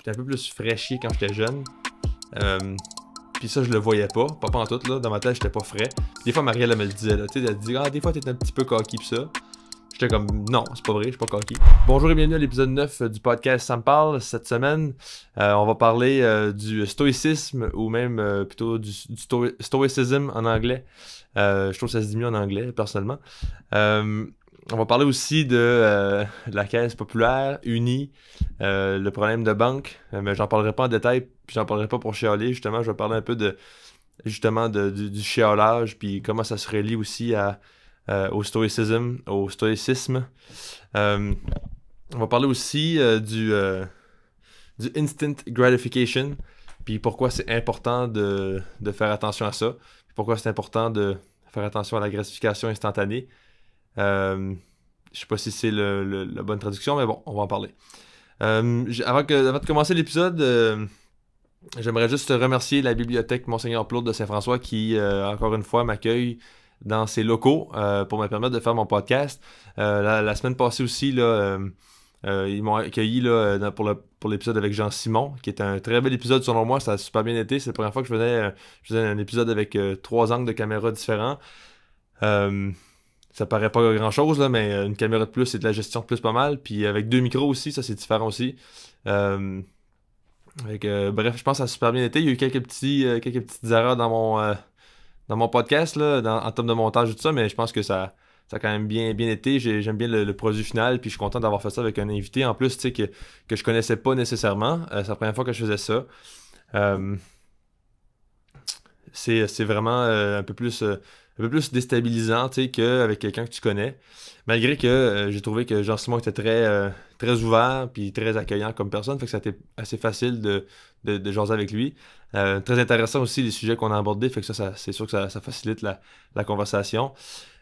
j'étais un peu plus fraîchier quand j'étais jeune. Puis ça, je le voyais pas pantoute, là. Dans ma tête, j'étais pas frais. Puis des fois, Marielle, elle me le disait, là. Tu sais, elle dit, ah, des fois, t'es un petit peu cocky, pis ça. J'étais comme, non, c'est pas vrai, je suis pas cocky. Bonjour et bienvenue à l'épisode 9 du podcast Ça me parle. Cette semaine, on va parler du stoïcisme, ou même plutôt du stoicism en anglais. Je trouve que ça se dit mieux en anglais, personnellement. On va parler aussi de la caisse populaire, unie, le problème de banque, mais j'en parlerai pas en détail, puis j'en parlerai pas pour chialer, justement, je vais parler un peu du chialage, puis comment ça se relie aussi au stoïcisme. On va parler aussi du instant gratification, puis pourquoi c'est important de faire attention à ça, puis pourquoi c'est important de faire attention à la gratification instantanée. Je sais pas si c'est la bonne traduction, mais bon, on va en parler. Avant de commencer l'épisode, j'aimerais juste remercier la bibliothèque Monseigneur Plourde de Saint-François qui, encore une fois, m'accueille dans ses locaux pour me permettre de faire mon podcast. La semaine passée aussi, là, ils m'ont accueilli là, pour l'épisode avec Jean-Simon, qui est un très bel épisode selon moi. Ça a super bien été. C'est la première fois que je faisais un épisode avec 3 angles de caméra différents. Ça paraît pas grand chose, là, mais une caméra de plus, c'est de la gestion de plus pas mal. Puis avec 2 micros aussi, ça c'est différent aussi. Bref, je pense que ça a super bien été. Il y a eu quelques petites erreurs dans mon podcast, là, en termes de montage et tout ça, mais je pense que ça a quand même bien été. J'aime bien le produit final, puis je suis content d'avoir fait ça avec un invité. En plus, tu sais, que je connaissais pas nécessairement. C'est la première fois que je faisais ça. C'est vraiment un peu plus déstabilisant, tu sais, qu'avec quelqu'un que tu connais. Malgré que j'ai trouvé que Jean-Simon était très ouvert puis très accueillant comme personne, fait que ça a été assez facile de jaser avec lui. Très intéressant aussi les sujets qu'on a abordés, fait que ça c'est sûr que ça facilite la conversation.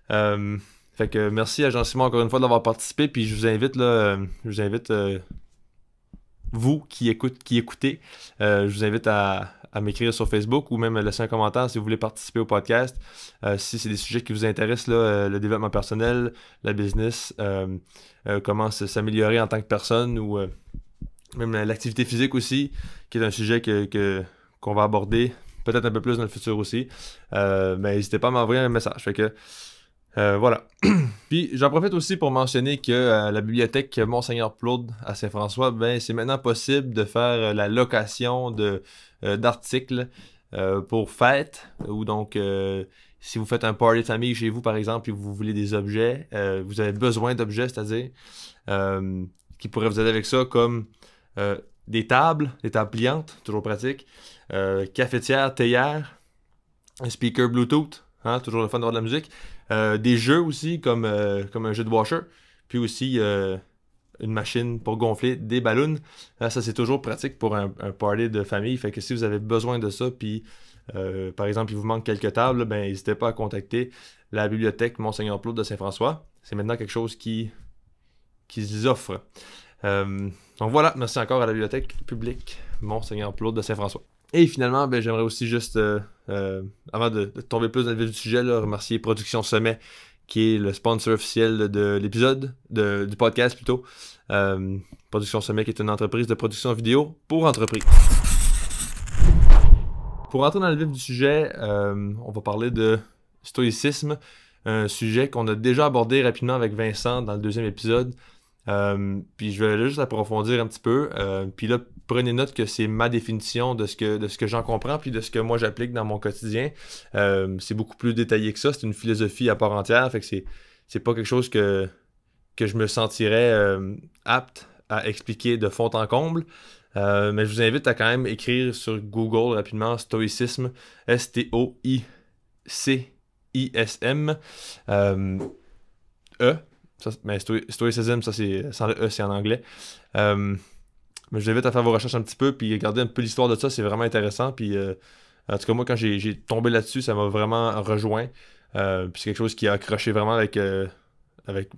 Fait que merci à Jean-Simon encore une fois d'avoir participé, puis je vous invite vous qui écoutez, je vous invite à m'écrire sur Facebook ou même à laisser un commentaire si vous voulez participer au podcast. Si c'est des sujets qui vous intéressent, là, le développement personnel, la business, comment s'améliorer en tant que personne ou même l'activité physique aussi, qui est un sujet qu'on va aborder peut-être un peu plus dans le futur aussi. Mais n'hésitez pas à m'envoyer un message. Fait que voilà. Puis j'en profite aussi pour mentionner que la bibliothèque Monseigneur Plourde à Saint-François, ben c'est maintenant possible de faire la location d'articles pour fêtes, ou donc si vous faites un party de famille chez vous par exemple et vous voulez des objets, vous avez besoin d'objets, c'est-à-dire qui pourraient vous aider avec ça, comme des tables pliantes, toujours pratique, cafetière, théière, un speaker Bluetooth, hein, toujours le fun d'avoir de la musique. Des jeux aussi, comme un jeu de washer. Puis aussi une machine pour gonfler des ballons. Ça, c'est toujours pratique pour un party de famille. Fait que si vous avez besoin de ça, puis par exemple, il vous manque quelques tables, ben n'hésitez pas à contacter la bibliothèque Monseigneur Plourde de Saint-François. C'est maintenant quelque chose qui se offre. Donc voilà, merci encore à la bibliothèque publique Monseigneur Plourde de Saint-François. Et finalement, ben, j'aimerais aussi juste, avant de tomber plus dans le vif du sujet, là, remercier Production Sommet, qui est le sponsor officiel de l'épisode, du podcast plutôt. Production Sommet, qui est une entreprise de production vidéo pour entreprises. Pour entrer dans le vif du sujet, on va parler de stoïcisme, un sujet qu'on a déjà abordé rapidement avec Vincent dans le 2e épisode. Puis je vais juste approfondir un petit peu. Puis là, prenez note que c'est ma définition de ce que j'en comprends, puis de ce que moi j'applique dans mon quotidien. C'est beaucoup plus détaillé que ça. C'est une philosophie à part entière. Fait que c'est pas quelque chose que je me sentirais apte à expliquer de fond en comble. Mais je vous invite à quand même écrire sur Google rapidement stoïcisme, STOICISM. Mais stoicism, ça c'est sans le E, c'est en anglais. Mais je vous invite à faire vos recherches un petit peu, puis regarder un peu l'histoire de ça, c'est vraiment intéressant. Puis en tout cas, moi, quand j'ai tombé là-dessus, ça m'a vraiment rejoint. Puis c'est quelque chose qui a accroché vraiment avec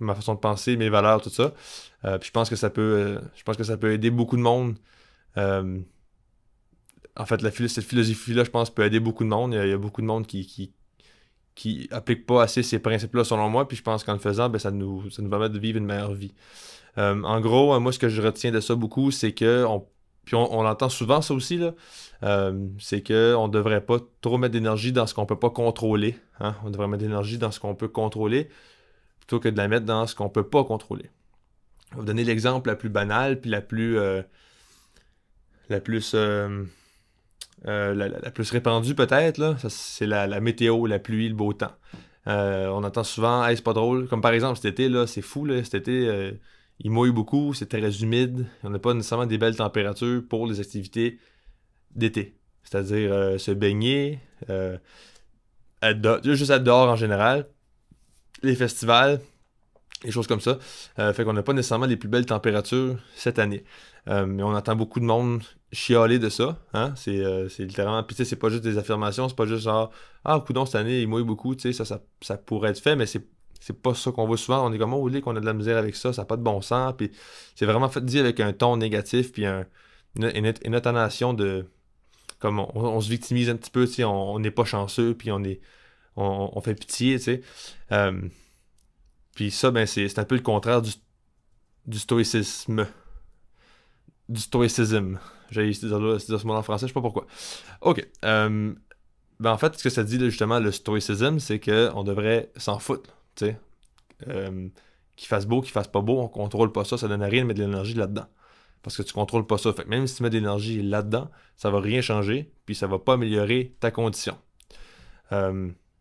ma façon de penser, mes valeurs, tout ça. Puis je pense que ça peut aider beaucoup de monde. En fait, cette philosophie-là, je pense, peut aider beaucoup de monde. Il y a beaucoup de monde qui applique pas assez ces principes-là selon moi, puis je pense qu'en le faisant, ben, ça nous permet de vivre une meilleure vie. En gros, moi, ce que je retiens de ça beaucoup, c'est que Puis on l'entend souvent, ça aussi, là. C'est qu'on ne devrait pas trop mettre d'énergie dans ce qu'on peut pas contrôler. Hein? On devrait mettre d'énergie dans ce qu'on peut contrôler plutôt que de la mettre dans ce qu'on peut pas contrôler. Je vais vous donner l'exemple la plus banale, puis la plus répandue peut-être, là. C'est la météo, la pluie, le beau temps. On entend souvent, hey, c'est pas drôle. Comme par exemple cet été, là, c'est fou, là, cet été, il mouille beaucoup, c'est très humide. On n'a pas nécessairement des belles températures pour les activités d'été. C'est-à-dire se baigner, juste être dehors en général, les festivals, des choses comme ça. Fait qu'on n'a pas nécessairement les plus belles températures cette année. Mais on entend beaucoup de monde chialer de ça. Hein? C'est littéralement. Puis tu sais, c'est pas juste des affirmations, c'est pas juste genre ah, coudonc, cette année, il mouille beaucoup, tu sais, ça pourrait être fait, mais c'est pas ça qu'on voit souvent. On est comme, oh, vous voulez qu'on a de la misère avec ça, ça n'a pas de bon sens. Puis c'est vraiment fait dit avec un ton négatif, puis une intonation de. Comme on se victimise un petit peu, tu sais, on n'est pas chanceux, puis on fait pitié, tu sais. Puis ça, ben, c'est un peu le contraire du stoïcisme. Du stoïcisme. J'ai essayé de dire ce mot en français, je sais pas pourquoi. OK. Ben en fait, ce que ça dit, là, justement, le stoïcisme, c'est qu'on devrait s'en foutre, tu sais. Qu'il fasse beau, qu'il fasse pas beau, on contrôle pas ça donne rien de mettre de l'énergie là-dedans. Parce que tu contrôles pas ça. Fait que même si tu mets de l'énergie là-dedans, ça va rien changer, puis ça va pas améliorer ta condition.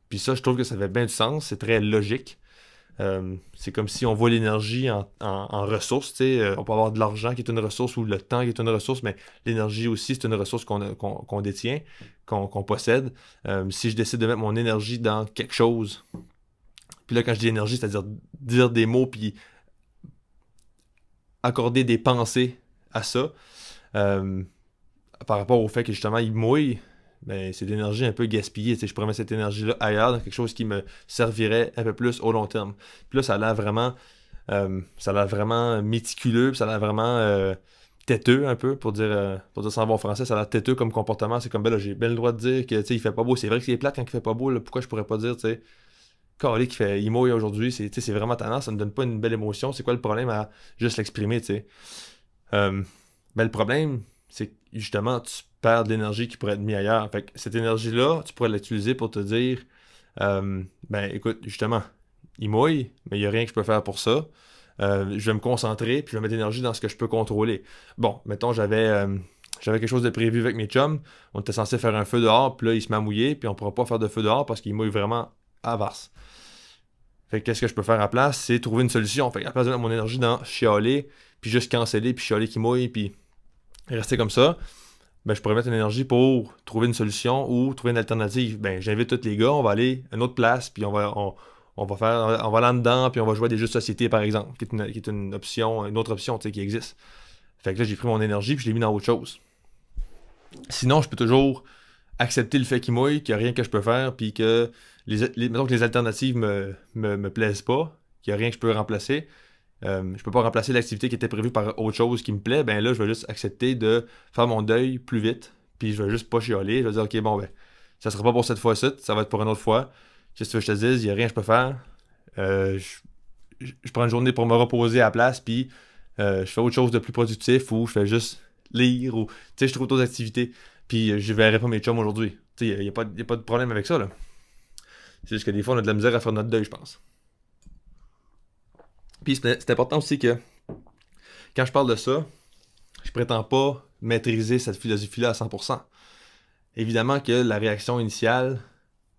Puis ça, je trouve que ça fait bien du sens, c'est très logique. C'est comme si on voit l'énergie en ressource, tu sais, on peut avoir de l'argent qui est une ressource ou le temps qui est une ressource, mais l'énergie aussi, c'est une ressource qu'on détient, qu'on possède. Si je décide de mettre mon énergie dans quelque chose, puis là, quand je dis énergie, c'est-à-dire dire des mots, puis accorder des pensées à ça, par rapport au fait que justement, il mouille, ben, c'est de l'énergie un peu gaspillée. Tu sais, je pourrais mettre cette énergie-là ailleurs, dans quelque chose qui me servirait un peu plus au long terme. Puis là, ça a l'air vraiment méticuleux, puis ça a l'air vraiment têteux un peu, pour dire ça en bon français. Ça a l'air têteux comme comportement. C'est comme, ben là, j'ai bien le droit de dire que, tu sais, il fait pas beau. C'est vrai que c'est plate quand il fait pas beau, là. Pourquoi je pourrais pas dire, tu sais, calé il mouille aujourd'hui, c'est vraiment tannant, ça me donne pas une belle émotion. C'est quoi le problème à juste l'exprimer, tu sais? Ben, le problème, c'est que justement, tu perds de l'énergie qui pourrait être mise ailleurs. Fait que cette énergie-là, tu pourrais l'utiliser pour te dire ben écoute, justement, il mouille, mais il n'y a rien que je peux faire pour ça. Je vais me concentrer, puis je vais mettre de l'énergie dans ce que je peux contrôler. Bon, mettons, j'avais quelque chose de prévu avec mes chums. On était censé faire un feu dehors, puis là, il se met à mouiller, puis on pourra pas faire de feu dehors parce qu'il mouille vraiment à varse. Fait que qu'est-ce que je peux faire à la place? C'est trouver une solution. Fait que à la place de mettre mon énergie dans chialer, puis juste canceller, puis chialer qui mouille, puis rester comme ça, ben je pourrais mettre une énergie pour trouver une solution ou trouver une alternative. Ben j'invite tous les gars, on va aller à une autre place, puis on va aller dedans, puis on va jouer à des jeux de société, par exemple, qui est une option, une autre option, tu sais, qui existe. Fait que là, j'ai pris mon énergie, puis je l'ai mis dans autre chose. Sinon, je peux toujours accepter le fait qu'il mouille, qu'il n'y a rien que je peux faire, puis que mettons que les alternatives me plaisent pas, qu'il n'y a rien que je peux remplacer. Je peux pas remplacer l'activité qui était prévue par autre chose qui me plaît, ben là, je vais juste accepter de faire mon deuil plus vite, puis je vais juste pas chialer, je vais dire, ok, bon, ben, ça sera pas pour cette fois-ci, ça va être pour une autre fois. Qu'est-ce que tu veux que je te dise, il n'y a rien que je peux faire. Je prends une journée pour me reposer à la place, puis je fais autre chose de plus productif, ou je fais juste lire, ou, tu sais, je trouve d'autres activités, puis je verrai pas mes chums aujourd'hui. Tu sais, il n'y a pas de problème avec ça, là. C'est juste que des fois, on a de la misère à faire notre deuil, je pense. Puis c'est important aussi que quand je parle de ça, je prétends pas maîtriser cette philosophie-là à 100%. Évidemment que la réaction initiale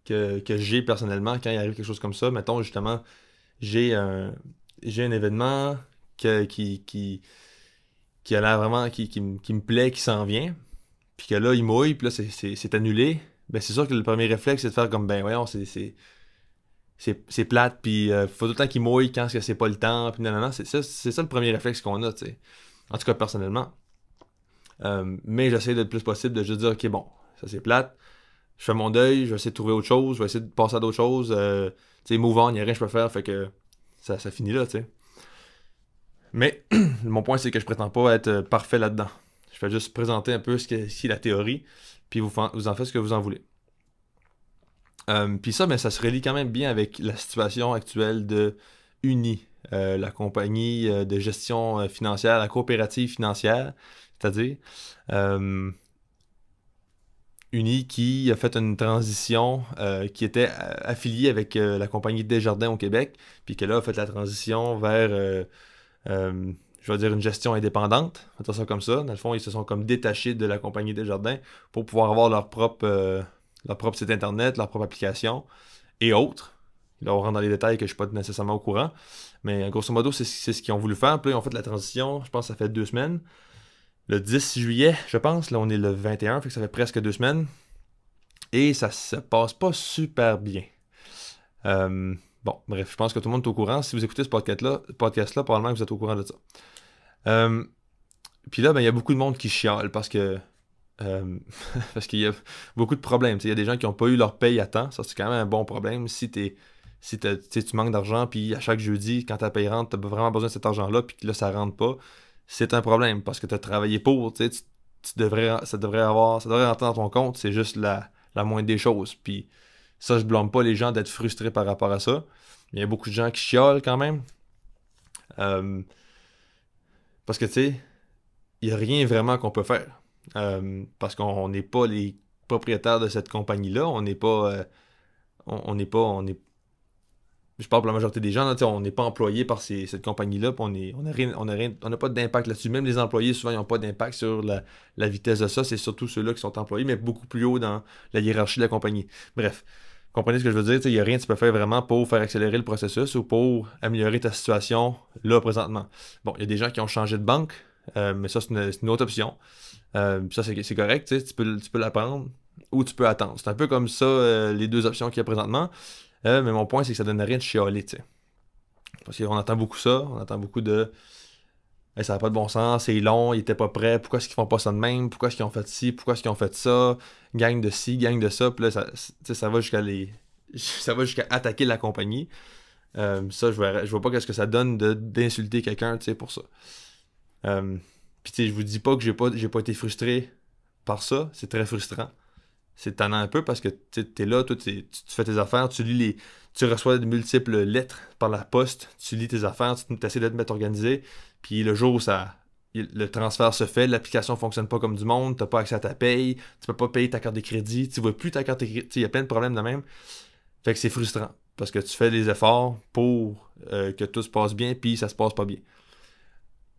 que j'ai personnellement quand il arrive quelque chose comme ça, mettons justement, j'ai un événement qui a l'air vraiment, qui me plaît, qui s'en vient, puis que là, il mouille, puis là, c'est annulé, ben c'est sûr que le premier réflexe, c'est de faire comme, ben voyons, c'est plate, puis faut tout le temps qu'il mouille quand c'est pas le temps, puis non, c'est ça le premier réflexe qu'on a, tu sais. En tout cas, personnellement. Mais j'essaie le plus possible de juste dire, ok, bon, ça c'est plate, je fais mon deuil, je vais essayer de trouver autre chose, je vais essayer de passer à d'autres choses, tu sais, move on, il n'y a rien que je peux faire, fait que ça finit là, tu sais. Mais mon point, c'est que je prétends pas être parfait là-dedans. Je vais juste présenter un peu ce qui est la théorie, puis vous en faites ce que vous en voulez. Puis ça, ben, ça se relie quand même bien avec la situation actuelle de Uni, la compagnie de gestion financière, la coopérative financière c'est-à-dire Uni qui a fait une transition qui était affiliée avec la compagnie Desjardins au Québec, puis que là a fait la transition vers, je vais dire, une gestion indépendante, on va dire ça comme ça. Dans le fond, ils se sont comme détachés de la compagnie Desjardins pour pouvoir avoir leur propre site internet, leur propre application et autres. Là, on rentre dans les détails que je ne suis pas nécessairement au courant, mais grosso modo, c'est ce qu'ils ont voulu faire. Puis là, ils ont fait la transition, je pense que ça fait 2 semaines. Le 10 juillet, je pense. Là, on est le 21, fait que ça fait presque 2 semaines. Et ça se passe pas super bien. Bon, bref, je pense que tout le monde est au courant. Si vous écoutez ce podcast-là, probablement que vous êtes au courant de ça. Puis là, ben, il y a beaucoup de monde qui chiale parce que parce qu'il y a beaucoup de problèmes. Il y a des gens qui n'ont pas eu leur paye à temps. Ça, c'est quand même un bon problème. Si tu manques d'argent, puis à chaque jeudi, quand ta paye rentre, tu as vraiment besoin de cet argent-là, puis que là, ça rentre pas, c'est un problème parce que tu as travaillé pour. Ça devrait rentrer dans ton compte. C'est juste la moindre des choses. Puis ça, je blâme pas les gens d'être frustrés par rapport à ça. Il y a beaucoup de gens qui chiolent quand même. Parce que, tu sais, il n'y a rien vraiment qu'on peut faire. Parce qu'on n'est pas les propriétaires de cette compagnie-là. On n'est pas. On n'est pas. Je parle pour la majorité des gens, là, on n'est pas employé par cette compagnie-là, puis on n'a pas d'impact là-dessus. Même les employés, souvent, ils n'ont pas d'impact sur la vitesse de ça. C'est surtout ceux-là qui sont employés, mais beaucoup plus haut dans la hiérarchie de la compagnie. Bref, comprenez ce que je veux dire. Il n'y a rien que tu peux faire vraiment pour faire accélérer le processus ou pour améliorer ta situation là, présentement. Bon, il y a des gens qui ont changé de banque, mais ça, c'est une autre option. Ça, c'est correct, tu peux l'apprendre ou tu peux attendre. C'est un peu comme ça, les deux options qu'il y a présentement. Mais mon point, c'est que ça donne rien de chialer, tu sais. Parce qu'on entend beaucoup ça, on entend beaucoup de hey, ça n'a pas de bon sens, c'est long, ils étaient pas prêts, pourquoi est-ce qu'ils font pas ça de même, pourquoi est-ce qu'ils ont fait ci, pourquoi est-ce qu'ils ont fait ça, gang de ci, gang de ça, puis là, ça va jusqu'à ça va jusqu'à attaquer la compagnie. Ça, je vois pas qu'est-ce que ça donne d'insulter quelqu'un, tu sais, pour ça. Puis tu sais, je vous dis pas que j'ai pas été frustré par ça, c'est très frustrant. C'est tannant un peu parce que tu es là, toi, tu fais tes affaires, tu reçois de multiples lettres par la poste, tu lis tes affaires, tu essaies de te mettre organisé, puis le jour où le transfert se fait, l'application fonctionne pas comme du monde, t'as pas accès à ta paye, tu peux pas payer ta carte de crédit, tu vois plus ta carte de crédit, il y a plein de problèmes de même. Fait que c'est frustrant parce que tu fais des efforts pour que tout se passe bien, puis ça se passe pas bien.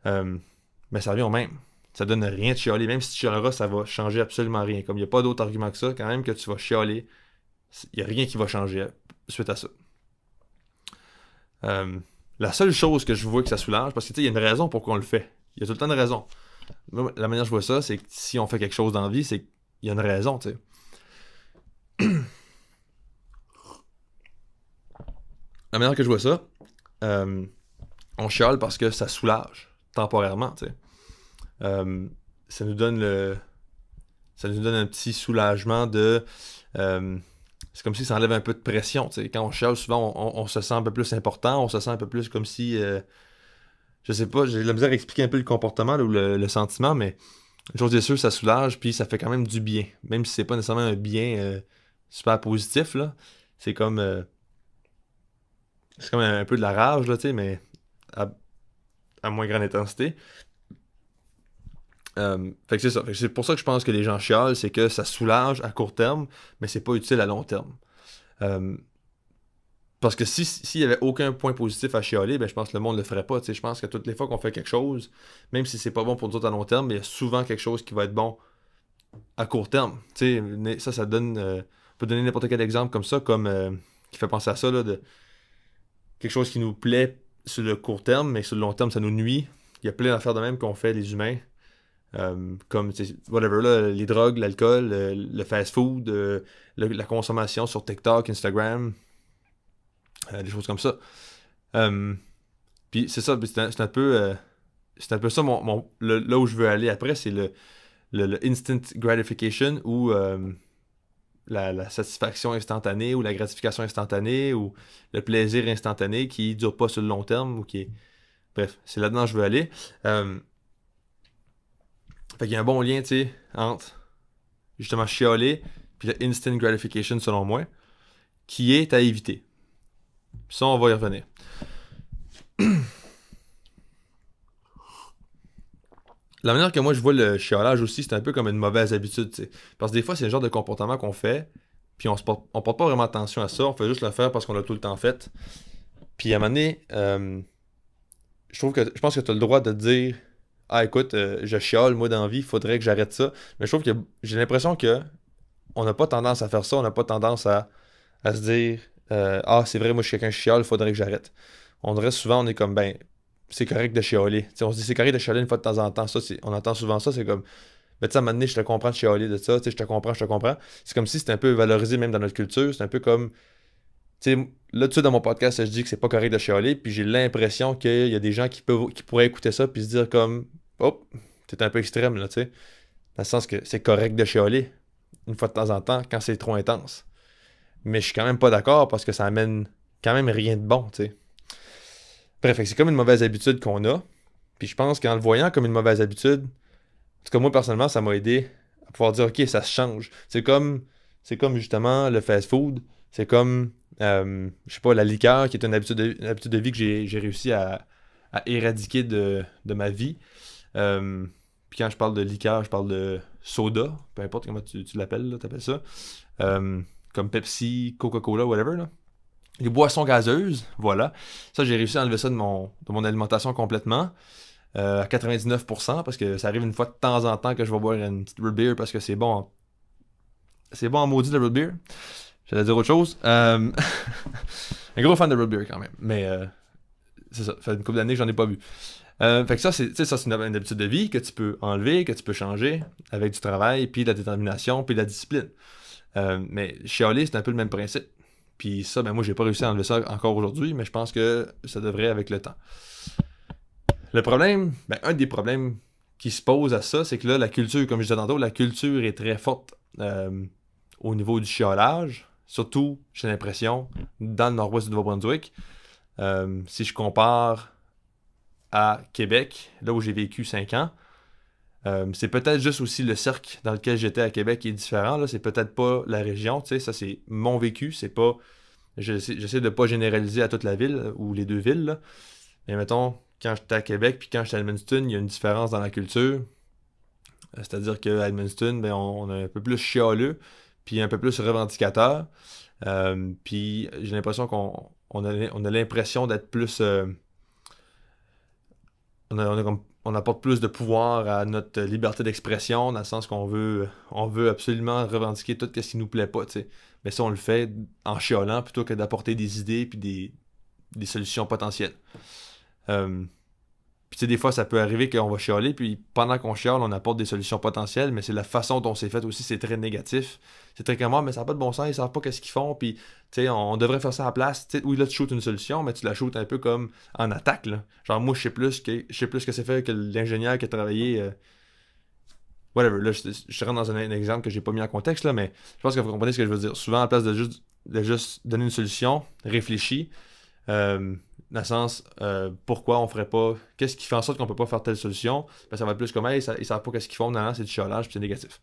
Mais ça revient au même. Ça donne rien de chialer. Même si tu chialeras, ça va changer absolument rien. Comme il n'y a pas d'autre argument que ça, quand même que tu vas chialer, il n'y a rien qui va changer suite à ça. La seule chose que je vois que ça soulage, parce que tu sais, il y a une raison pour qu'on le fait. Il y a tout le temps une raison. Moi, la manière que je vois ça, c'est que si on fait quelque chose dans la vie, c'est qu'il y a une raison, tu sais. La manière que je vois ça, on chiale parce que ça soulage temporairement, tu sais. Ça nous donne un petit soulagement de c'est comme si ça enlève un peu de pression, tu sais. Quand on chiale, souvent on se sent un peu plus important, on se sent un peu plus comme si je sais pas, j'ai de la misère à expliquer un peu le comportement là, ou le sentiment, mais une chose est sûre, ça soulage, puis ça fait quand même du bien. Même si c'est pas nécessairement un bien super positif, là. C'est comme c'est comme un peu de la rage, là, tu sais, mais à moins grande intensité. Fait que c'est ça. Fait que c'est pour ça que je pense que les gens chialent, c'est que ça soulage à court terme, mais c'est pas utile à long terme. Euh, Parce que s'il y avait aucun point positif à chialer, ben je pense que le monde le ferait pas. Tu sais, je pense que toutes les fois qu'on fait quelque chose, même si c'est pas bon pour nous autres à long terme, il y a souvent quelque chose qui va être bon à court terme. Tu sais, ça donne. On peut donner n'importe quel exemple comme ça, comme qui fait penser à ça, là, de quelque chose qui nous plaît sur le court terme, mais sur le long terme, ça nous nuit. Il y a plein d'affaires de même qu'on fait les humains. Comme whatever là, les drogues, l'alcool, le fast-food, la consommation sur TikTok, Instagram, des choses comme ça. Puis c'est ça, c'est un peu ça là où je veux aller après, c'est le instant gratification ou la satisfaction instantanée ou la gratification instantanée ou le plaisir instantané qui dure pas sur le long terme ou qui est... Bref, c'est là-dedans que je veux aller. Fait qu'il y a un bon lien, tu sais, entre justement chialer puis le instant gratification selon moi, qui est à éviter. Ça, on va y revenir. La manière que moi je vois le chiolage aussi, c'est un peu comme une mauvaise habitude, tu sais. Parce que des fois, c'est le genre de comportement qu'on fait, puis on porte pas vraiment attention à ça, on fait juste le faire parce qu'on l'a tout le temps fait. Puis à un moment donné, je pense que tu as le droit de te dire ah écoute, je chiole, moi dans la vie, il faudrait que j'arrête ça. Mais je trouve que j'ai l'impression que on n'a pas tendance à faire ça, on n'a pas tendance à se dire ah c'est vrai, moi je suis quelqu'un qui chiale, il faudrait que j'arrête. On dirait souvent, on est comme ben c'est correct de chialer. Tu sais, on se dit c'est correct de chialer une fois de temps en temps. Ça, on entend souvent ça, c'est comme ben, tu sais, à un moment donné, je te comprends de chialer de ça, tu sais, je te comprends, je te comprends. C'est comme si c'était un peu valorisé même dans notre culture. C'est un peu comme tu sais, là, tout de suite, dans mon podcast, je dis que c'est pas correct de chialer, puis j'ai l'impression qu'il y a des gens qui pourraient écouter ça puis se dire comme, oh, t'es un peu extrême, là, tu sais. Dans le sens que c'est correct de chialer, une fois de temps en temps, quand c'est trop intense. Mais je suis quand même pas d'accord parce que ça amène quand même rien de bon, tu sais. Bref, fait que c'est comme une mauvaise habitude qu'on a. Puis je pense qu'en le voyant comme une mauvaise habitude, en tout cas, moi, personnellement, ça m'a aidé à pouvoir dire, OK, ça se change. C'est comme justement le fast-food. C'est comme, je sais pas, la liqueur, qui est une habitude de vie que j'ai réussi à éradiquer de ma vie. Puis quand je parle de liqueur, je parle de soda, peu importe comment tu l'appelles, là, t'appelles ça. Euh, Comme Pepsi, Coca-Cola, whatever, là. Les boissons gazeuses, voilà. Ça, j'ai réussi à enlever ça de mon alimentation complètement à 99% parce que ça arrive une fois de temps en temps que je vais boire une petite root beer parce que c'est bon. C'est bon en maudit le root beer. J'allais dire autre chose. Un gros fan de root beer quand même. Mais c'est ça. Ça fait une couple d'années que j'en ai pas bu. Fait que ça, c'est une habitude de vie que tu peux enlever, que tu peux changer avec du travail, puis de la détermination, puis de la discipline. Mais chialer, c'est un peu le même principe. Puis ça, ben moi, j'ai pas réussi à enlever ça encore aujourd'hui, mais je pense que ça devrait avec le temps. Le problème, ben, un des problèmes qui se pose à ça, c'est que là, la culture, comme je disais tantôt, la culture est très forte au niveau du chiolage. Surtout, j'ai l'impression, dans le nord-ouest du Nouveau-Brunswick. Si je compare à Québec, là où j'ai vécu 5 ans, c'est peut-être juste aussi le cercle dans lequel j'étais à Québec qui est différent. Là, c'est peut-être pas la région, tu sais, ça c'est mon vécu, c'est pas. J'essaie de pas généraliser à toute la ville ou les deux villes, là. Mais mettons, quand j'étais à Québec puis quand j'étais à Edmundston, il y a une différence dans la culture. C'est-à-dire qu'à Edmundston, ben, on est un peu plus chialeux, puis un peu plus revendicateur. Puis j'ai l'impression on a l'impression d'être plus. On apporte plus de pouvoir à notre liberté d'expression, dans le sens on veut absolument revendiquer tout ce qui nous plaît pas, tu sais. Mais ça, on le fait en chialant plutôt que d'apporter des idées puis des solutions potentielles. Euh, Puis tu sais, des fois, ça peut arriver qu'on va chialer, puis pendant qu'on chiale, on apporte des solutions potentielles, mais c'est la façon dont c'est fait aussi, c'est très négatif. C'est très comme, ah, mais ça n'a pas de bon sens, ils savent pas qu'est-ce qu'ils font, puis tu sais, on devrait faire ça à la place. Tu sais, oui, là, tu shootes une solution, mais tu la shootes un peu comme en attaque, là. Genre, moi, je sais plus ce que c'est fait que l'ingénieur qui a travaillé, whatever. Là, je rentre dans un exemple que j'ai pas mis en contexte, là, mais je pense que vous comprenez ce que je veux dire. Souvent, à la place de juste donner une solution, réfléchis, dans le sens, pourquoi on ferait pas. Qu'est-ce qui fait en sorte qu'on peut pas faire telle solution? Ben, ça va être plus comme, hey, ils savent pas qu'est-ce qu'ils font, non, non, c'est du chiolage, puis c'est négatif.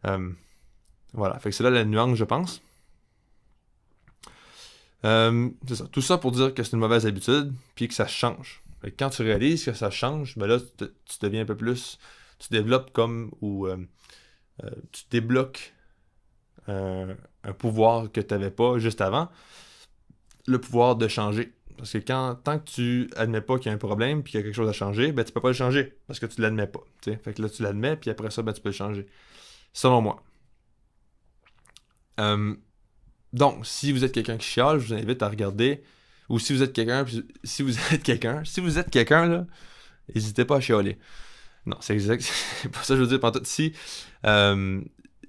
Euh, voilà, fait que c'est là la nuance, je pense. C'est ça. Tout ça pour dire que c'est une mauvaise habitude, puis que ça change. Fait que quand tu réalises que ça change, ben là, tu deviens un peu plus. Tu développes comme. Ou tu débloques un pouvoir que tu n'avais pas juste avant, le pouvoir de changer. Parce que tant que tu admets pas qu'il y a un problème puis qu'il y a quelque chose à changer, ben tu peux pas le changer parce que tu l'admets pas. T'sais. Fait que là, tu l'admets, puis après ça, ben, tu peux le changer. Selon moi. Euh, donc, si vous êtes quelqu'un qui chiale, je vous invite à regarder. Ou si vous êtes quelqu'un, si vous êtes quelqu'un, si vous êtes quelqu'un, là, n'hésitez pas à chialer. Non, c'est exact. C'est pas ça que je veux dire pantoute. Euh,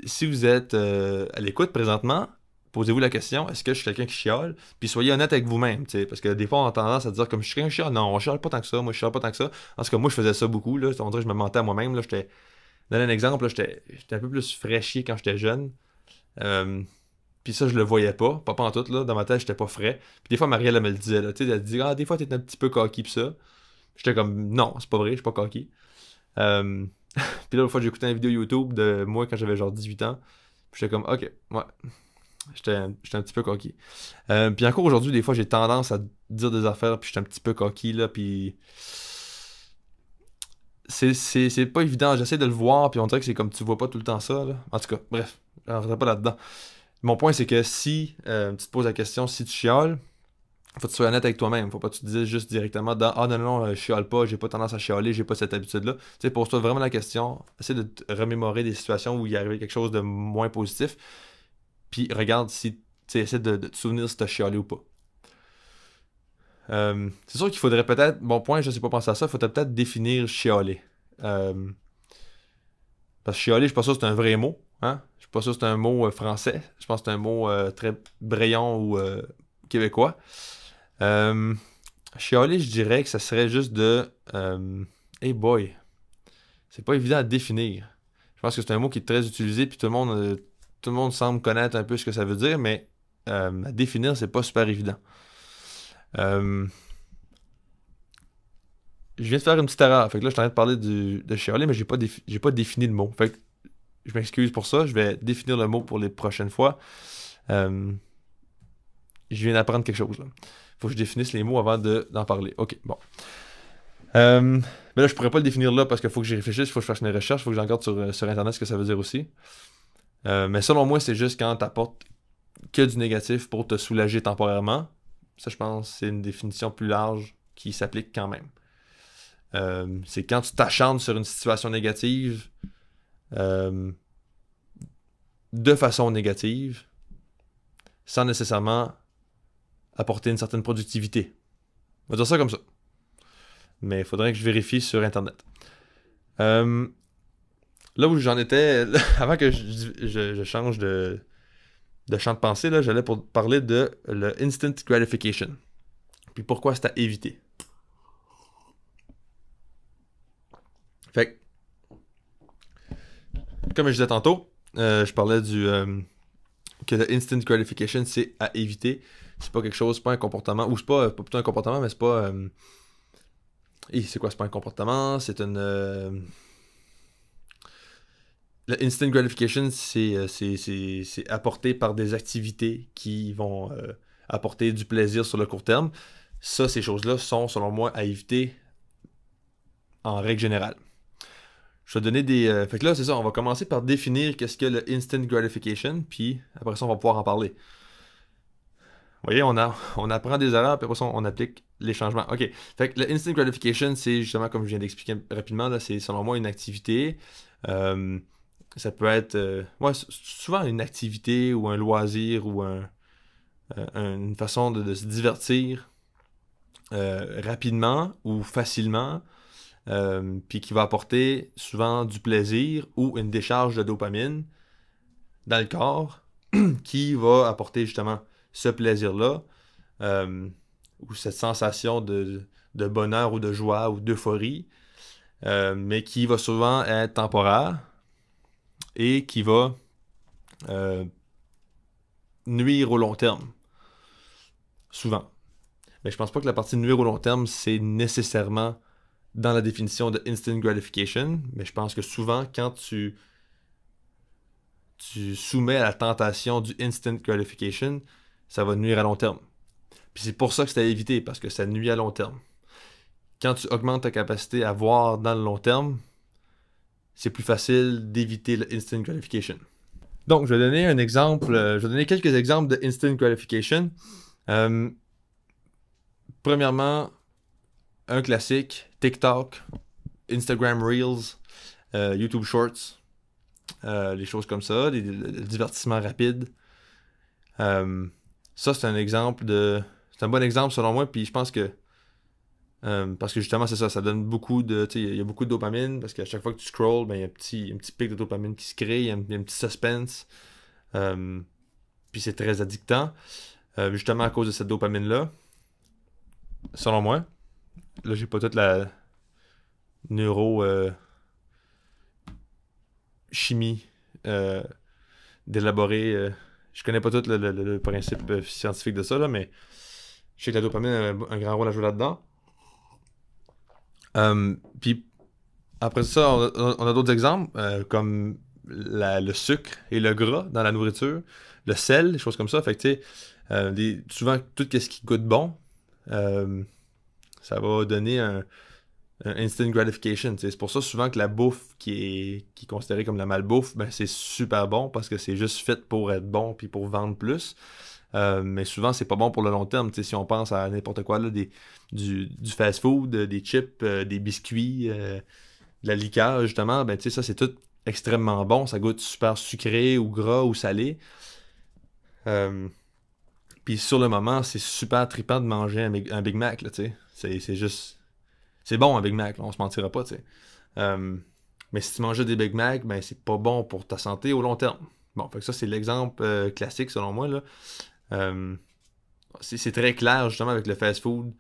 si vous êtes à l'écoute présentement, posez-vous la question, est-ce que je suis quelqu'un qui chiale? Puis soyez honnête avec vous-même, tu sais, parce que des fois on a tendance à dire comme je suis quelqu'un qui chiale. Non, on chiale pas tant que ça, moi je chiale pas tant que ça. En tout cas, moi je faisais ça beaucoup, là. On dirait que je me mentais à moi-même, là. Donner un exemple, là, j'étais un peu plus fraîchier quand j'étais jeune. Euh, Puis ça, je le voyais pas en tout, là. Dans ma tête, j'étais pas frais. Puis des fois, Marielle, elle me le disait, là. Tu sais, elle dit, ah, des fois, t'es un petit peu coquille, pis ça. J'étais comme, non, c'est pas vrai, je suis pas coquille. Euh, Puis là, une fois, j'ai écouté une vidéo YouTube de moi quand j'avais genre 18 ans. Puis j'étais comme, ok, ouais, j'étais un petit peu coquille. Puis encore aujourd'hui, des fois, j'ai tendance à dire des affaires, puis j'étais un petit peu coquille, là, puis c'est pas évident. J'essaie de le voir, puis on dirait que c'est comme tu vois pas tout le temps ça, là. En tout cas, bref, je rentrerai pas là-dedans. Mon point, c'est que si tu te poses la question, si tu chiales, faut que tu sois honnête avec toi-même. Faut pas que tu te dises juste directement dans ah non, non, je chiale pas, j'ai pas tendance à chialer, j'ai pas cette habitude-là. Tu sais, pose-toi vraiment la question, essaie de te remémorer des situations où il y arrivé quelque chose de moins positif, puis regarde si, tu sais, essaie de te souvenir si tu as chialé ou pas. C'est sûr qu'il faudrait peut-être, bon point, je sais pas penser à ça, il faudrait peut-être définir chialer. Euh, Parce que chialer, je suis pas sûr que c'est un vrai mot. Hein? Je suis pas sûr que c'est un mot français. Je pense que c'est un mot très braillant ou québécois. Euh, Chialer, je dirais que ça serait juste de hey boy, c'est pas évident à définir. Je pense que c'est un mot qui est très utilisé, puis tout le monde semble connaître un peu ce que ça veut dire, mais à définir, c'est pas super évident. Euh, je viens de faire une petite erreur. Fait que là, je suis en train de parler de chialer, mais j'ai pas défini le mot. Fait que je m'excuse pour ça. Je vais définir le mot pour les prochaines fois. Euh, je viens d'apprendre quelque chose, là. Faut que je définisse les mots avant d'en parler. Ok, bon. Mais là, je pourrais pas le définir là parce qu'il faut que j'y réfléchisse, il faut que je fasse mes recherches, il faut que je regarde sur Internet ce que ça veut dire aussi. Mais selon moi, c'est juste quand t'apportes que du négatif pour te soulager temporairement. Ça, je pense, c'est une définition plus large qui s'applique quand même. C'est quand tu t'acharnes sur une situation négative euh, de façon négative sans nécessairement apporter une certaine productivité. On va dire ça comme ça. Mais il faudrait que je vérifie sur Internet. Euh, Là où j'en étais, avant que je change de champ de pensée, là, j'allais pour parler de le instant gratification. Puis pourquoi c'est à éviter. Fait que, comme je disais tantôt, je parlais que le instant gratification, c'est à éviter. C'est pas quelque chose, c'est pas un comportement, ou c'est pas plutôt un comportement, mais c'est pas... c'est quoi, c'est pas un comportement, c'est une... Le instant gratification, c'est apporté par des activités qui vont apporter du plaisir sur le court terme. Ça, ces choses-là sont, selon moi, à éviter en règle générale. Je vais donner des... Fait que là, c'est ça, on va commencer par définir qu'est-ce que le instant gratification, puis après ça, on va pouvoir en parler. Vous voyez, on apprend des erreurs, puis après ça, on applique les changements. OK. Fait que le instant gratification, c'est justement, comme je viens d'expliquer rapidement, là, c'est selon moi une activité. Ça peut être ouais, souvent une activité ou un loisir ou une façon de se divertir rapidement ou facilement, puis qui va apporter souvent du plaisir ou une décharge de dopamine dans le corps qui va apporter justement ce plaisir-là ou cette sensation de bonheur ou de joie ou d'euphorie, mais qui va souvent être temporaire et qui va nuire au long terme. Souvent. Mais je pense pas que la partie nuire au long terme, c'est nécessairement dans la définition de instant gratification, mais je pense que souvent, quand tu soumets à la tentation du instant gratification, ça va nuire à long terme. Puis c'est pour ça que c'est à éviter, parce que ça nuit à long terme. Quand tu augmentes ta capacité à voir dans le long terme, c'est plus facile d'éviter le instant gratification. Donc, je vais donner un exemple, je vais donner quelques exemples de instant gratification. Premièrement, un classique, TikTok, Instagram Reels, YouTube Shorts, les choses comme ça, le divertissement rapide. Ça, c'est un exemple c'est un bon exemple selon moi, puis je pense que parce que justement, c'est ça, ça donne beaucoup de... Tu sais, il y a beaucoup de dopamine, parce qu'à chaque fois que tu scrolls, ben, il y a un petit pic de dopamine qui se crée, il y a un petit suspense, puis c'est très addictant, justement à cause de cette dopamine-là, selon moi. Là, j'ai pas toute la neuro chimie d'élaborer. Je connais pas tout le principe scientifique de ça, là, mais je sais que la dopamine a un grand rôle à jouer là-dedans. Puis après ça, on a d'autres exemples, comme le sucre et le gras dans la nourriture, le sel, des choses comme ça. Fait que tu sais, souvent, tout ce qui goûte bon, ça va donner instant gratification. C'est pour ça souvent que la bouffe qui est considérée comme la malbouffe, ben c'est super bon parce que c'est juste fait pour être bon puis pour vendre plus. Mais souvent, c'est pas bon pour le long terme. Si on pense à n'importe quoi, là, du fast-food, des chips, des biscuits, de la liqueur, justement, ben, ça, c'est tout extrêmement bon. Ça goûte super sucré ou gras ou salé. Euh, Puis sur le moment, c'est super trippant de manger un Big Mac, là, tu sais. C'est juste... C'est bon, un Big Mac, là, on se mentira pas, tu sais. Euh, mais si tu manges des Big Mac, ben, c'est pas bon pour ta santé au long terme. Bon, fait que ça, c'est l'exemple classique, selon moi, là. Euh, c'est très clair, justement, avec le fast-food,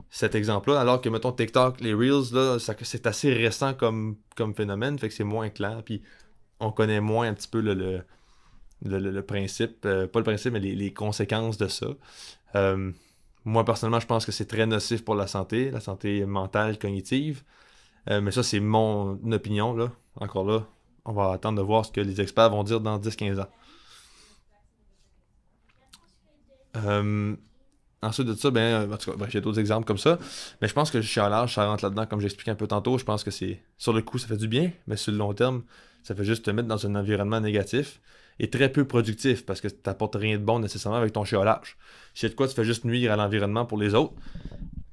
cet exemple-là, alors que, mettons, TikTok, les Reels, là, c'est assez récent comme phénomène, fait que c'est moins clair, puis on connaît moins un petit peu le principe, pas le principe, mais les conséquences de ça. Euh, Moi, personnellement, je pense que c'est très nocif pour la santé mentale, cognitive. Mais ça, c'est mon opinion, là. Encore là, on va attendre de voir ce que les experts vont dire dans 10-15 ans. Euh, Ensuite de ça, ben, en tout cas, bref, il y a d'autres exemples comme ça. Mais je pense que le chialage, ça rentre là-dedans, comme j'expliquais un peu tantôt. Je pense que c'est, sur le coup, ça fait du bien, mais sur le long terme, ça fait juste te mettre dans un environnement négatif et très peu productif parce que tu n'apportes rien de bon nécessairement avec ton chialage. Si de quoi, tu fais juste nuire à l'environnement pour les autres,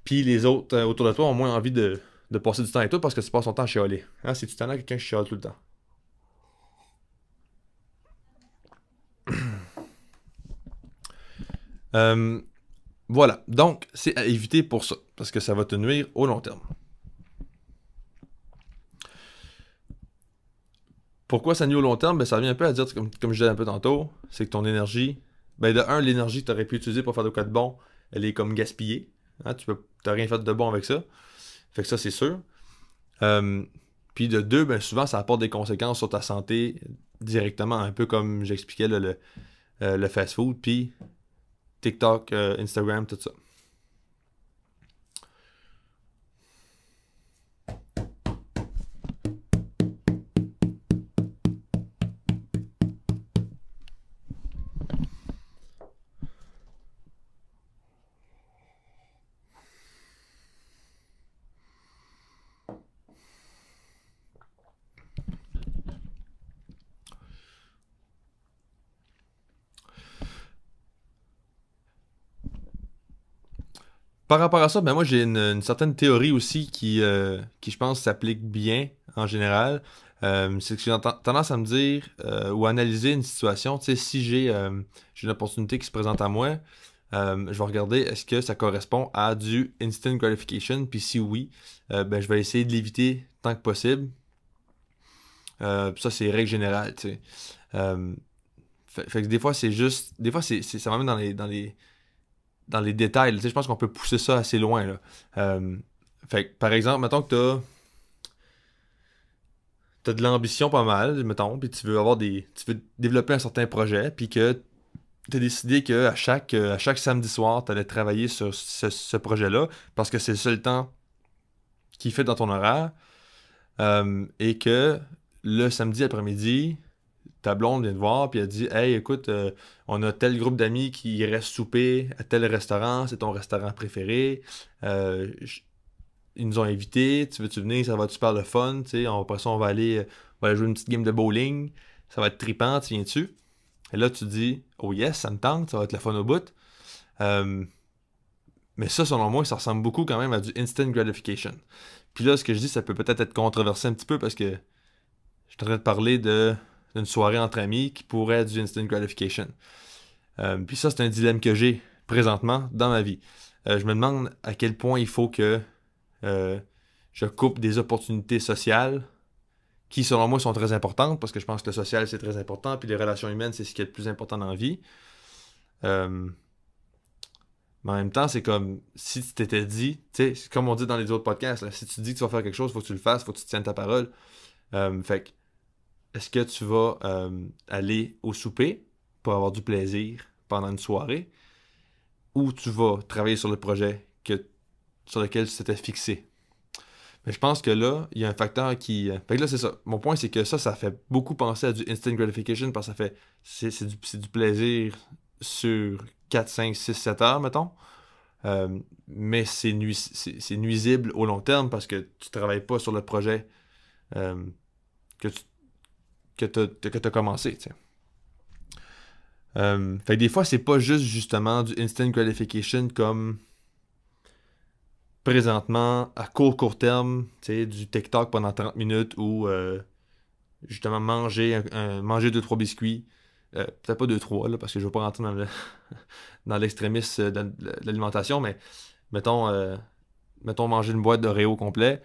puis les autres autour de toi ont moins envie de passer du temps avec toi parce que tu passes ton temps à chialer. Hein, c'est tout le temps quelqu'un qui chiale tout le temps. Euh, voilà. Donc, c'est à éviter pour ça parce que ça va te nuire au long terme. Pourquoi ça nuit au long terme? Ben, ça revient un peu à dire, comme je disais un peu tantôt, c'est que ton énergie, ben de un, l'énergie que tu aurais pu utiliser pour faire de quoi de bon, elle est comme gaspillée. Hein, t'as rien fait de bon avec ça. Fait que ça, c'est sûr. Euh, Puis de deux, ben souvent, ça apporte des conséquences sur ta santé directement, un peu comme j'expliquais là, le fast-food, puis TikTok, Instagram, tout ça. Par rapport à ça, ben moi j'ai une certaine théorie aussi qui je pense s'applique bien en général. C'est que j'ai tendance à me dire ou à analyser une situation, tu sais, si j'ai une opportunité qui se présente à moi, je vais regarder est-ce que ça correspond à du instant gratification, puis si oui, ben je vais essayer de l'éviter tant que possible. Ça c'est règle générale, tu sais. Euh, fait que des fois c'est juste, des fois ça m'amène dans les détails. Tu sais, je pense qu'on peut pousser ça assez loin, là. Fait que, par exemple, mettons que t'as de l'ambition pas mal, mettons, puis tu veux développer un certain projet, puis que t'as décidé que à chaque samedi soir, t'allais travailler sur ce projet-là, parce que c'est le seul temps qui fait dans ton horaire, et que le samedi après-midi, ta blonde vient te voir, puis elle dit Hey, écoute, on a tel groupe d'amis qui reste souper à tel restaurant, c'est ton restaurant préféré. Euh, j- Ils nous ont invités, tu veux-tu venir, ça va être super le fun, tu sais. Après ça, on va aller jouer une petite game de bowling, ça va être trippant, tu viens-tu? Et là, tu dis Oh yes, ça me tente, ça va être le fun au bout. Euh, mais ça, selon moi, ça ressemble beaucoup quand même à du instant gratification. Puis là, ce que je dis, ça peut peut-être être controversé un petit peu parce que je suis en train de parler d'une soirée entre amis qui pourrait être du instant gratification. Puis ça, c'est un dilemme que j'ai présentement dans ma vie. Je me demande à quel point il faut que euh, je coupe des opportunités sociales qui, selon moi, sont très importantes parce que je pense que le social, c'est très important, puis les relations humaines, c'est ce qui est le plus important dans la vie. Euh, mais en même temps, c'est comme si tu t'étais dit, tu sais, c'est comme on dit dans les autres podcasts, là, si tu dis que tu vas faire quelque chose, il faut que tu le fasses, il faut que tu te tiennes ta parole. Fait que est-ce que tu vas aller au souper pour avoir du plaisir pendant une soirée ou tu vas travailler sur le projet sur lequel tu t'étais fixé? Mais je pense que là, il y a un facteur qui. Fait que là, c'est ça. Mon point, c'est que ça fait beaucoup penser à du instant gratification parce que ça fait. C'est du plaisir sur 4 5 6 7 heures, mettons. mais c'est nuisible au long terme parce que tu travailles pas sur le projet que tu as commencé, tu sais. Fait que des fois, c'est pas juste justement du instant gratification comme présentement à court terme, tu sais, du TikTok pendant 30 minutes ou justement manger 2-3 biscuits. Peut-être pas 2-3 là, parce que je veux pas rentrer dans l'extrémisme de l'alimentation, mais mettons manger une boîte d'Oreo complet.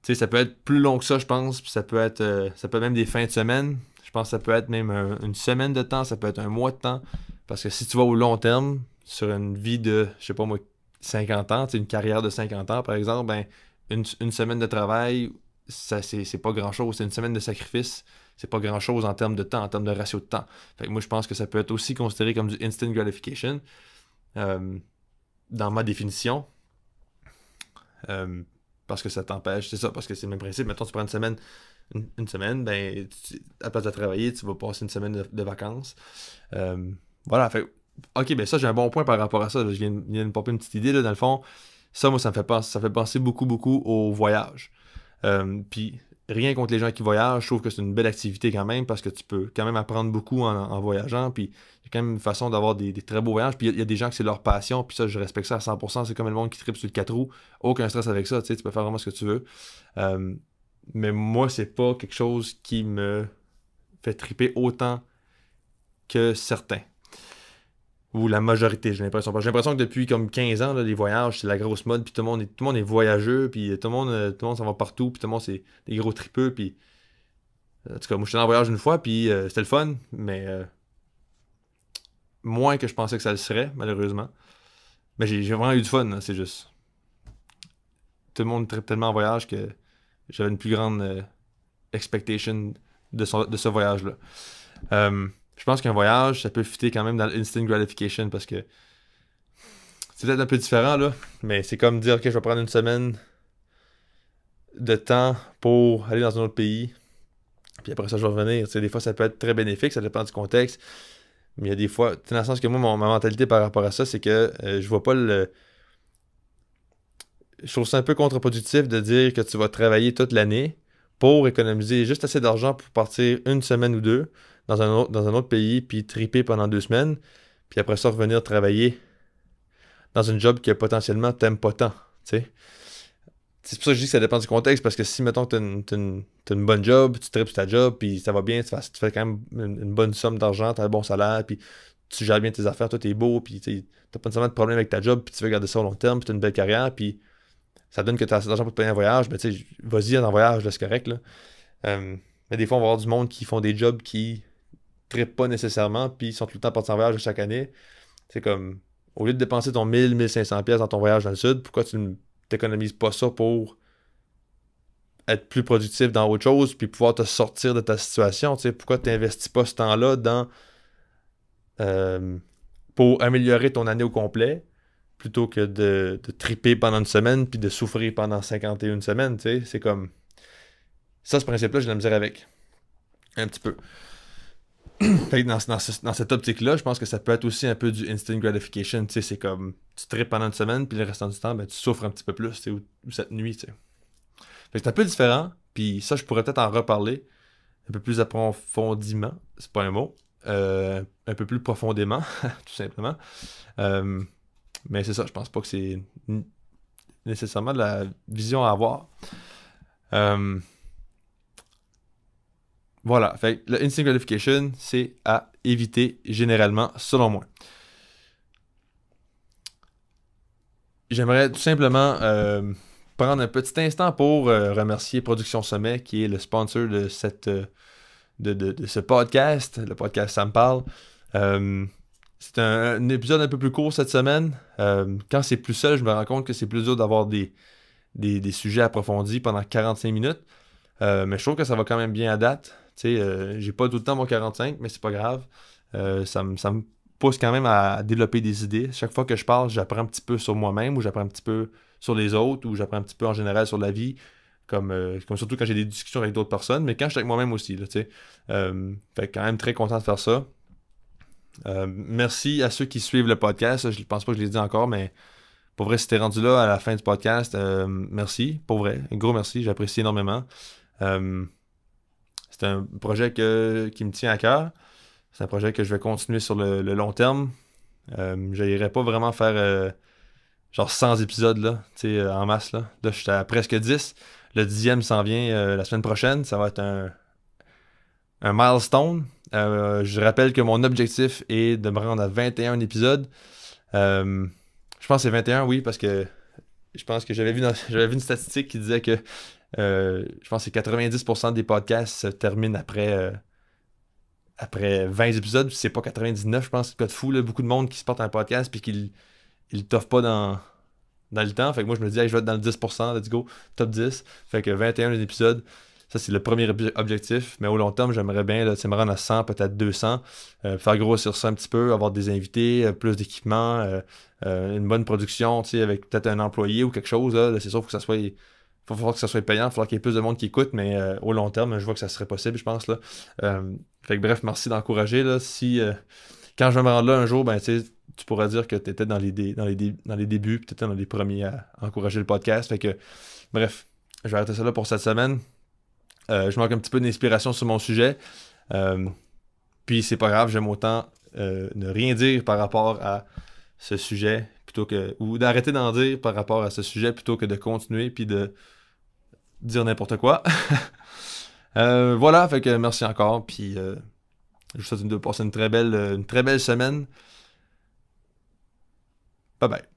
Tu sais, ça peut être plus long que ça, je pense, puis ça peut être même des fins de semaine. Je pense que ça peut être même une semaine de temps, ça peut être un mois de temps. Parce que si tu vas au long terme, sur une vie de, je sais pas moi, 50 ans, tu sais, une carrière de 50 ans par exemple, ben une semaine de travail, ça c'est pas grand-chose. C'est une semaine de sacrifice, c'est pas grand-chose en termes de temps, en termes de ratio de temps. Fait que moi, je pense que ça peut être aussi considéré comme du instant gratification dans ma définition. Parce que ça t'empêche, c'est ça, parce que c'est le même principe. Mettons, tu prends une semaine, ben, à la place de travailler, tu vas passer une semaine de vacances. Voilà, fait ok, ben ça, j'ai un bon point par rapport à ça. Là. Je viens de me popper une petite idée, là, dans le fond. Ça, moi, ça fait penser beaucoup, beaucoup au voyage. Puis, rien contre les gens qui voyagent, je trouve que c'est une belle activité quand même, parce que tu peux quand même apprendre beaucoup en voyageant, puis il y a quand même une façon d'avoir des très beaux voyages, puis il y a des gens que c'est leur passion, puis ça, je respecte ça à 100%, c'est comme le monde qui tripe sur le 4 roues, aucun stress avec ça, tu sais, tu peux faire vraiment ce que tu veux. Mais moi, c'est pas quelque chose qui me fait triper autant que certains. Ou la majorité, j'ai l'impression. J'ai l'impression que depuis comme 15 ans, là, les voyages, c'est la grosse mode, puis tout le monde est voyageux, puis tout le monde s'en va partout, puis tout le monde, c'est des gros tripeux, puis... En tout cas, moi, je suis allé en voyage une fois, puis c'était le fun, mais moins que je pensais que ça le serait, malheureusement. Mais j'ai vraiment eu du fun, hein, c'est juste. Tout le monde tripe tellement en voyage que j'avais une plus grande expectation de ce voyage-là. Je pense qu'un voyage, ça peut fitter quand même dans l'instant gratification parce que c'est peut-être un peu différent, là, mais c'est comme dire, ok, je vais prendre une semaine de temps pour aller dans un autre pays, puis après ça, je vais revenir. Tu sais, des fois, ça peut être très bénéfique, ça dépend du contexte, mais il y a des fois, dans le sens que moi, ma mentalité par rapport à ça, c'est que je vois pas le... Je trouve ça un peu contre-productif de dire que tu vas travailler toute l'année pour économiser juste assez d'argent pour partir une semaine ou deux dans un autre pays, puis triper pendant 2 semaines, puis après ça, revenir travailler dans une job que potentiellement t'aimes pas tant, tu sais. C'est pour ça que je dis que ça dépend du contexte, parce que si, mettons, que t'as une bonne job, tu tripes sur ta job, puis ça va bien, tu fais quand même une bonne somme d'argent, t'as un bon salaire, puis tu gères bien tes affaires, toi, t'es beau, puis t'as pas nécessairement de problème avec ta job, puis tu veux garder ça au long terme, puis t'as une belle carrière, puis ça donne que t'as assez d'argent pour te payer un voyage, ben tu sais, vas-y en voyage, là, c'est correct, là. Mais des fois, on va avoir du monde qui font des jobs qui trippent pas nécessairement, puis ils sont tout le temps partis en voyage chaque année. C'est comme, au lieu de dépenser ton 1000-1500 pièces dans ton voyage dans le sud, pourquoi tu ne t'économises pas ça pour être plus productif dans autre chose, puis pouvoir te sortir de ta situation, tu sais, pourquoi tu n'investis pas ce temps-là dans pour améliorer ton année au complet, plutôt que de triper pendant une semaine, puis de souffrir pendant 51 semaines, tu sais, c'est comme... Ça, ce principe-là, j'ai de la misère avec. Un petit peu. Fait que dans cette optique-là, je pense que ça peut être aussi un peu du instant gratification, tu sais, c'est comme, tu tripes pendant une semaine, puis le restant du temps, ben, tu souffres un petit peu plus, tu sais, ou cette nuit, tu sais. Fait que c'est un peu différent, puis ça, je pourrais peut-être en reparler un peu plus approfondiment, c'est pas un mot, un peu plus profondément, tout simplement. Mais c'est ça, je pense pas que c'est nécessairement de la vision à avoir. Voilà, fait que le instant gratification, c'est à éviter généralement, selon moi. J'aimerais tout simplement prendre un petit instant pour remercier Production Sommet, qui est le sponsor de de ce podcast, le podcast Ça me parle. C'est un épisode un peu plus court cette semaine. Quand c'est plus seul, je me rends compte que c'est plus dur d'avoir des sujets approfondis pendant 45 minutes. Mais je trouve que ça va quand même bien à date. J'ai pas tout le temps mon 45, mais c'est pas grave. Ça me pousse quand même à développer des idées. Chaque fois que je parle, j'apprends un petit peu sur moi-même, ou j'apprends un petit peu sur les autres, ou j'apprends un petit peu en général sur la vie, comme surtout quand j'ai des discussions avec d'autres personnes, mais quand je suis avec moi-même aussi, là, tu sais. Fait que quand même très content de faire ça. Merci à ceux qui suivent le podcast. Je pense pas que je l'ai dit encore, mais Pour vrai, si t'es rendu là à la fin du podcast, merci. Pour vrai, un gros merci, j'apprécie énormément. C'est un projet qui me tient à cœur. C'est un projet que je vais continuer sur le long terme. Je n'irai pas vraiment faire genre 100 épisodes là, en masse. Là, là je suis à presque 10. Le 10e s'en vient la semaine prochaine. Ça va être un milestone. Je rappelle que mon objectif est de me rendre à 21 épisodes. Je pense que c'est 21, oui, parce que je pense que j'avais vu une statistique qui disait que je pense que 90% des podcasts se terminent après 20 épisodes. C'est pas 99, je pense. C'est pas de fou, là. Beaucoup de monde qui se porte un podcast puis qui le toffe pas dans le temps. Fait que moi, je me dis, hey, je vais être dans le 10%, let's go, top 10. Fait que 21 épisodes, ça, c'est le premier objectif. Mais au long terme, j'aimerais bien là, me rendre à 100, peut-être 200. Faire grossir ça un petit peu, avoir des invités, plus d'équipement, une bonne production, avec peut-être un employé ou quelque chose. Là, c'est sûr qu'il faut falloir que ça soit payant, il va falloir qu'il y ait plus de monde qui écoute, mais au long terme, je vois que ça serait possible, je pense. Là. Fait que bref, merci d'encourager. Là. Si quand je vais me rendre là un jour, ben tu pourras dire que tu étais dans les débuts, puis tu étais dans les premiers à encourager le podcast. Fait que bref, je vais arrêter ça là pour cette semaine. Je manque un petit peu d'inspiration sur mon sujet. Puis c'est pas grave, j'aime autant ne rien dire par rapport à ce sujet ou d'arrêter d'en dire par rapport à ce sujet plutôt que de continuer puis de dire n'importe quoi. Voilà, fait que merci encore, puis je vous souhaite de passer une très belle semaine. Bye bye.